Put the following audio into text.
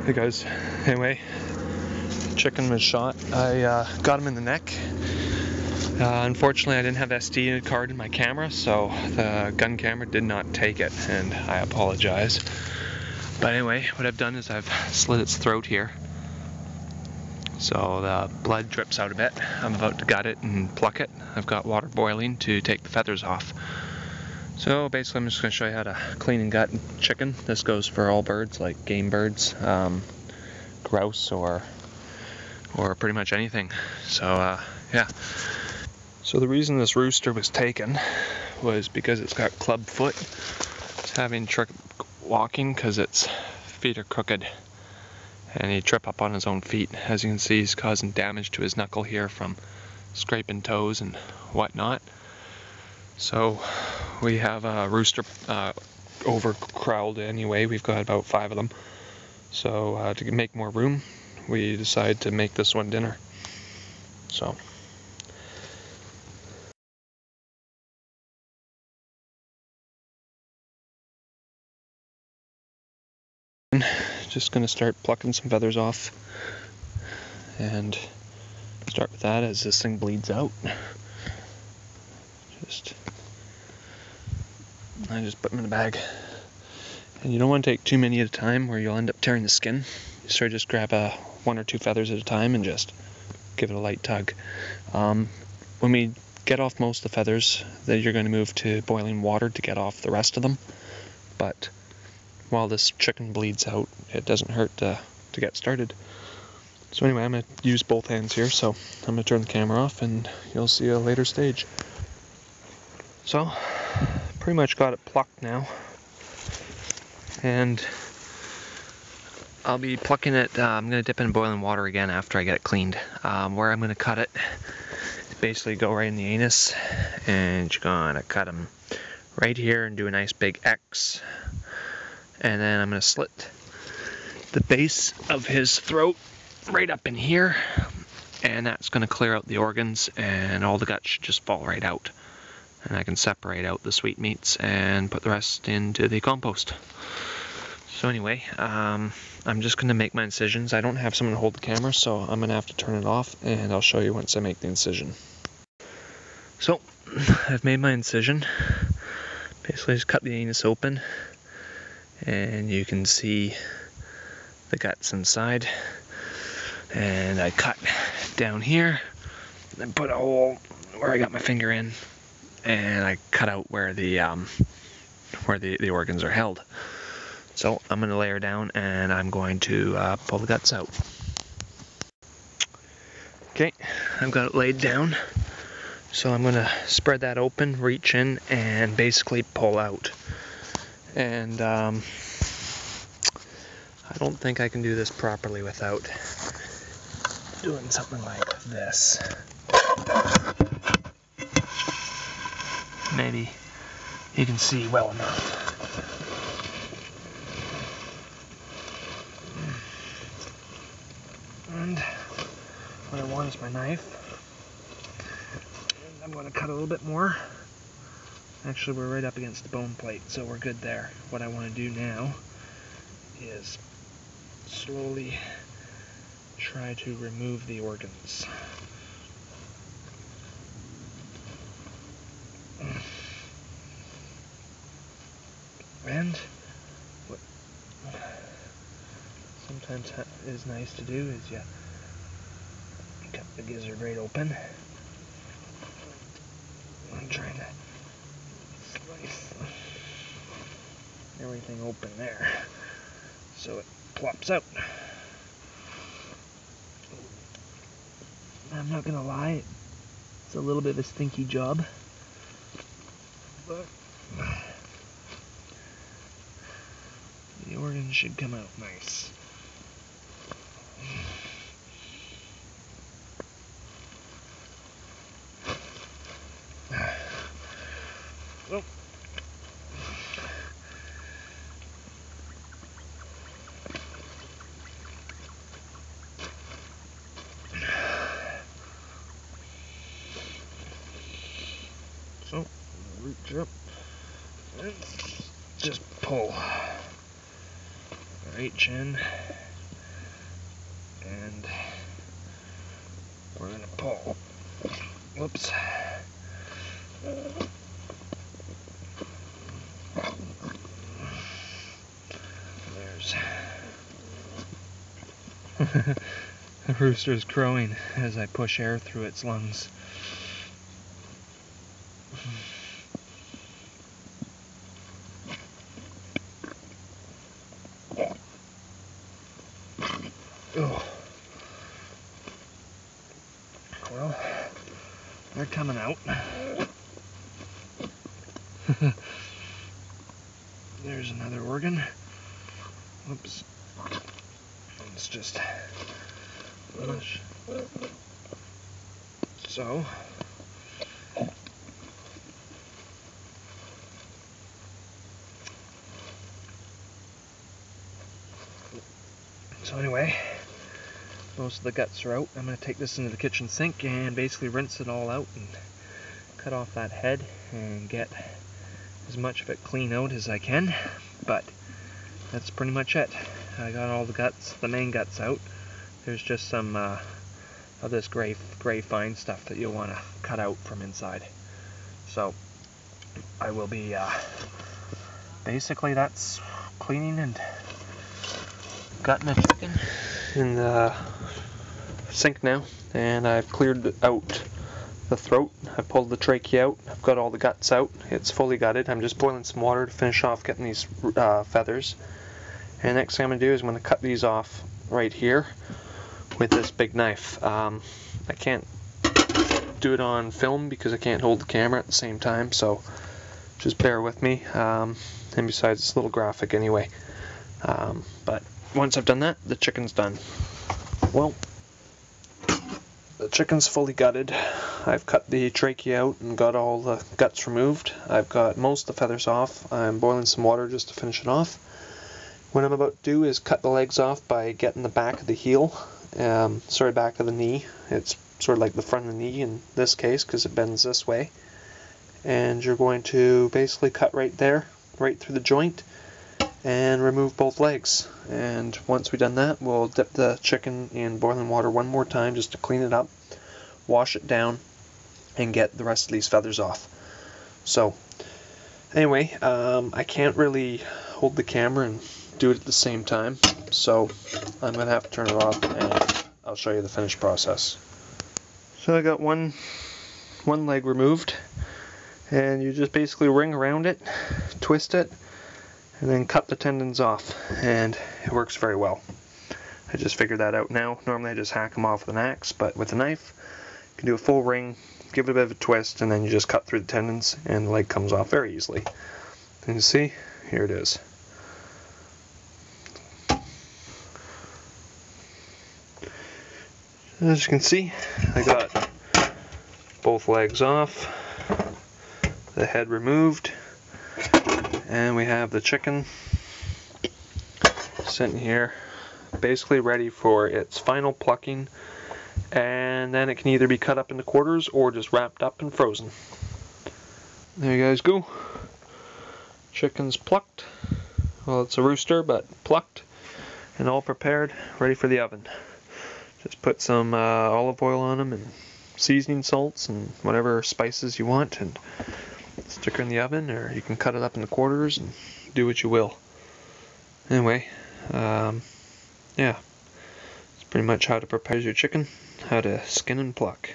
Hey guys, anyway, chicken was shot. I got him in the neck. Unfortunately, I didn't have the SD card in my camera, so the gun camera did not take it, and I apologize. But anyway, what I've done is I've slit its throat here, so the blood drips out a bit. I'm about to gut it and pluck it. I've got water boiling to take the feathers off. So basically I'm just going to show you how to clean and gut chicken. This goes for all birds, like game birds, grouse, or pretty much anything. So yeah. So the reason this rooster was taken was because it's got club foot. It's having trouble walking because its feet are crooked, and he'd trip up on his own feet. As you can see, he's causing damage to his knuckle here from scraping toes and whatnot. So we have a rooster overcrowded anyway. We've got about 5 of them. So to make more room, we decided to make this one dinner. So. Just going to start plucking some feathers off. And start with that as this thing bleeds out. I just put them in a bag. And you don't want to take too many at a time where you'll end up tearing the skin. You sort of just grab 1 or 2 feathers at a time and just give it a light tug. When we get off most of the feathers, then you're going to move to boiling water to get off the rest of them. But while this chicken bleeds out, it doesn't hurt to get started. So anyway, I'm going to use both hands here, so I'm going to turn the camera off and you'll see a later stage. So, pretty much got it plucked now, and I'll be plucking it. I'm going to dip it in boiling water again after I get it cleaned. Where I'm going to cut it is basically go right in the anus, and you're going to cut him right here and do a nice big X, and then I'm going to slit the base of his throat right up in here, and that's going to clear out the organs, and all the guts should just fall right out. And I can separate out the sweetmeats and put the rest into the compost. So anyway, I'm just going to make my incisions. I don't have someone to hold the camera, so I'm going to have to turn it off, and I'll show you once I make the incision. So, I've made my incision. Basically just cut the anus open, and you can see the guts inside. And I cut down here, and put a hole where I got my finger in, and I cut out where the organs are held. So I'm going to lay her down, and I'm going to pull the guts out. Okay, I've got it laid down. So I'm going to spread that open, reach in, and basically pull out. And I don't think I can do this properly without doing something like this. Maybe you can see well enough. And what I want is my knife. And I'm going to cut a little bit more. Actually, we're right up against the bone plate, so we're good there. What I want to do now is slowly try to remove the organs. And what sometimes is nice to do is you cut the gizzard right open. I'm trying to slice everything open there so it plops out. I'm not gonna lie, it's a little bit of a stinky job, but the organs should come out nice. Well, so reach up and just pull. Reach in And we're going to pull. Whoops. There's the rooster is crowing as I push air through its lungs. Oh. Well, they're coming out. There's another organ. Whoops. It's just mush. So anyway, most of the guts are out. I'm going to take this into the kitchen sink and basically rinse it all out and cut off that head and get as much of it clean out as I can. But that's pretty much it. I got all the guts, the main guts out. There's just some of this gray fine stuff that you'll want to cut out from inside. So I will be basically that's cleaning and gutting a chicken in the sink now, and I've cleared out the throat. I've pulled the trachea out. I've got all the guts out. It's fully gutted. I'm just boiling some water to finish off getting these feathers. And next thing I'm going to do is I'm going to cut these off right here with this big knife. I can't do it on film because I can't hold the camera at the same time, so just bear with me. And besides, it's a little graphic anyway. But once I've done that, the chicken's done. Well, the chicken's fully gutted. I've cut the trachea out and got all the guts removed. I've got most of the feathers off. I'm boiling some water just to finish it off. What I'm about to do is cut the legs off by getting the back of the heel, back of the knee. It's sort of like the front of the knee in this case because it bends this way. And you're going to basically cut right there, right through the joint, and remove both legs. And once we've done that, we'll dip the chicken in boiling water one more time just to clean it up, wash it down, and get the rest of these feathers off. So anyway, I can't really hold the camera and do it at the same time, so I'm going to have to turn it off and I'll show you the finished process. So I got one leg removed, and you just basically ring around it, twist it, and then cut the tendons off, and it works very well. I just figured that out now. Normally I just hack them off with an axe, but with a knife you can do a full ring, give it a bit of a twist, and then you just cut through the tendons and the leg comes off very easily. And you see, here it is. As you can see, I got both legs off, the head removed, and we have the chicken sitting here basically ready for its final plucking, and then it can either be cut up into quarters or just wrapped up and frozen. There you guys go. Chicken's plucked. Well, it's a rooster, but plucked and all prepared, ready for the oven. Just put some olive oil on them and seasoning salts and whatever spices you want, and stick her in the oven, or you can cut it up into quarters and do what you will. Anyway, yeah, it's pretty much how to prepare your chicken, how to skin and pluck.